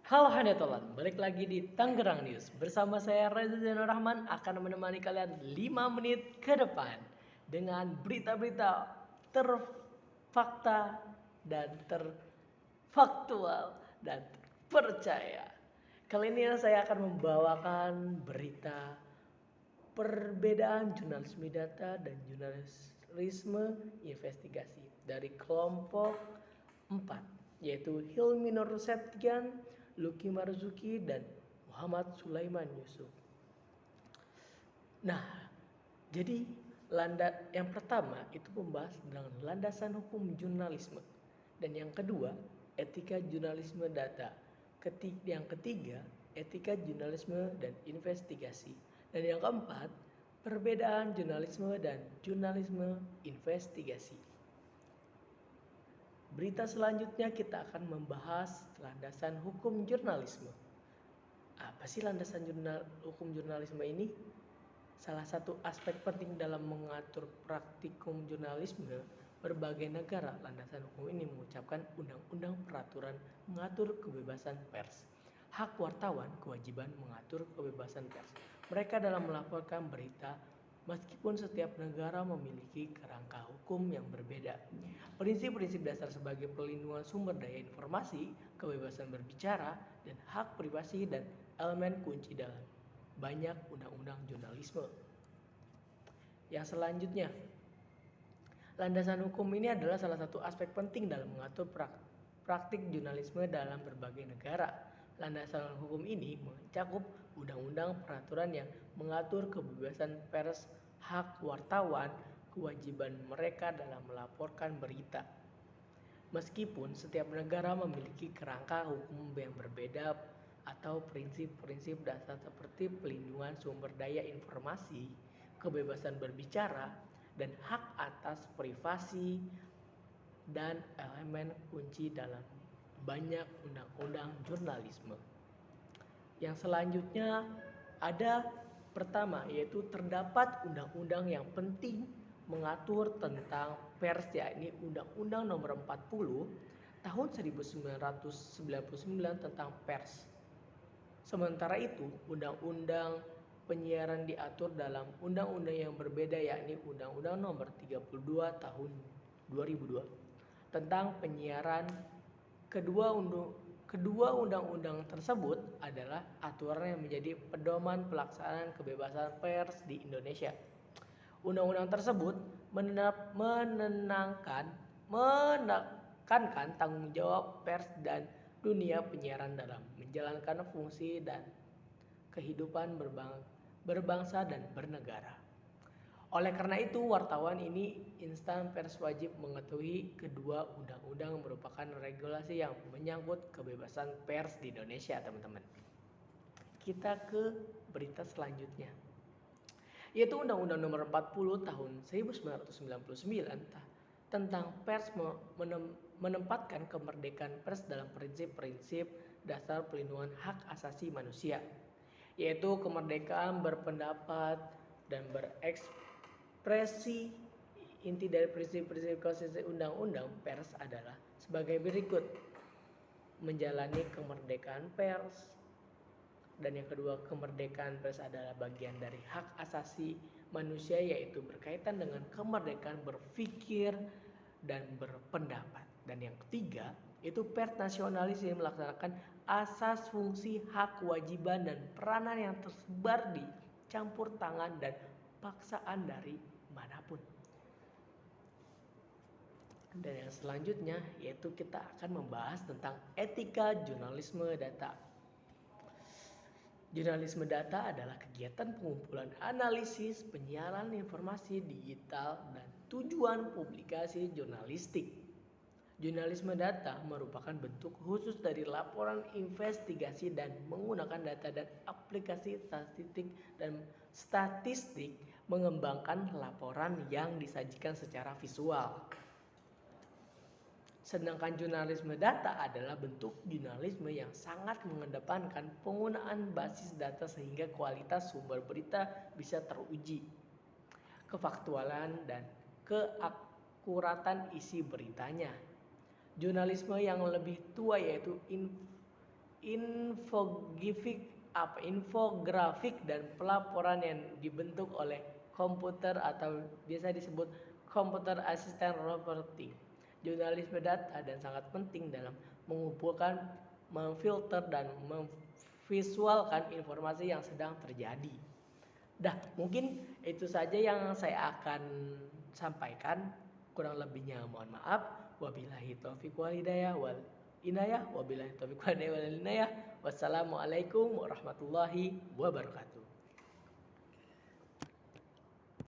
Halo Hanetolan, balik lagi di Tangerang News. Bersama saya Reza Zainur Rahman akan menemani kalian 5 menit ke depan dengan berita-berita terfakta dan terfaktual dan terpercaya. Kali ini saya akan membawakan berita perbedaan jurnalisme data dan jurnalisme investigasi dari kelompok 4, yaitu Hilmi Nur Septian, Lucky Marzuki, dan Muhammad Sulaiman Yusuf. Nah, jadi yang pertama itu membahas tentang landasan hukum jurnalisme, dan yang kedua etika jurnalisme data, yang ketiga etika jurnalisme dan investigasi, dan yang keempat perbedaan jurnalisme dan jurnalisme investigasi. Berita selanjutnya kita akan membahas landasan hukum jurnalisme. Apa sih landasan hukum jurnalisme ini? Salah satu aspek penting dalam mengatur praktikum jurnalisme berbagai negara. Landasan hukum ini mengucapkan undang-undang peraturan mengatur kebebasan pers. Hak wartawan kewajiban mengatur kebebasan pers. Mereka dalam melaporkan berita meskipun setiap negara memiliki kerangka hukum yang berbeda. Prinsip-prinsip dasar sebagai pelindungan sumber daya informasi, kebebasan berbicara, dan hak privasi dan elemen kunci dalam banyak undang-undang jurnalisme. Yang selanjutnya, landasan hukum ini adalah salah satu aspek penting dalam mengatur praktik jurnalisme dalam berbagai negara. Landasan hukum ini mencakup undang-undang peraturan yang mengatur kebebasan pers, hak wartawan, kewajiban mereka dalam melaporkan berita. Meskipun setiap negara memiliki kerangka hukum yang berbeda atau prinsip-prinsip dasar seperti pelindungan sumber daya informasi, kebebasan berbicara, dan hak atas privasi dan elemen kunci dalam banyak undang-undang jurnalisme. Yang selanjutnya ada pertama, yaitu terdapat undang-undang yang penting mengatur tentang pers, yakni Undang-Undang Nomor 40 Tahun 1999 tentang pers. Sementara itu, undang-undang penyiaran diatur dalam undang-undang yang berbeda, yakni Undang-Undang Nomor 32 Tahun 2002 tentang penyiaran. Kedua undang-undang tersebut adalah aturan yang menjadi pedoman pelaksanaan kebebasan pers di Indonesia. Undang-undang tersebut menekankan tanggung jawab pers dan dunia penyiaran dalam menjalankan fungsi dan kehidupan berbangsa dan bernegara. Oleh karena itu, wartawan ini insan pers wajib mengetahui kedua undang-undang merupakan regulasi yang menyangkut kebebasan pers di Indonesia, teman-teman. Kita ke berita selanjutnya, yaitu Undang-Undang Nomor 40 Tahun 1999 tentang pers menempatkan kemerdekaan pers dalam prinsip-prinsip dasar pelindungan hak asasi manusia, yaitu kemerdekaan berpendapat dan berekspresi. Inti dari prinsip-prinsip konstitusi undang-undang pers adalah sebagai berikut: menjalani kemerdekaan pers. Dan yang kedua, kemerdekaan pers adalah bagian dari hak asasi manusia, yaitu berkaitan dengan kemerdekaan berpikir dan berpendapat. Dan yang ketiga, itu pers nasionalis yang melaksanakan asas fungsi hak kewajiban dan peranan yang tersebar di campur tangan dan paksaan dari manapun. Dan yang selanjutnya yaitu kita akan membahas tentang etika jurnalisme data. Jurnalisme data adalah kegiatan pengumpulan analisis, penyiaran informasi digital, dan tujuan publikasi jurnalistik. Jurnalisme data merupakan bentuk khusus dari laporan investigasi dan menggunakan data dan aplikasi statistik mengembangkan laporan yang disajikan secara visual. Sedangkan jurnalisme data adalah bentuk jurnalisme yang sangat mengedepankan penggunaan basis data sehingga kualitas sumber berita bisa teruji, kefaktualan dan keakuratan isi beritanya. Jurnalisme yang lebih tua yaitu infografik dan pelaporan yang dibentuk oleh komputer atau biasa disebut computer assisted reporting. Jurnalisme data dan sangat penting dalam mengumpulkan, memfilter dan memvisualkan informasi yang sedang terjadi. Mungkin itu saja yang saya akan sampaikan. Kurang lebihnya mohon maaf. Wabillahi taufiq wal hidayah wal inayah. Wabillahi taufiq wal hidayah wal inayah. Wassalamualaikum warahmatullahi wabarakatuh.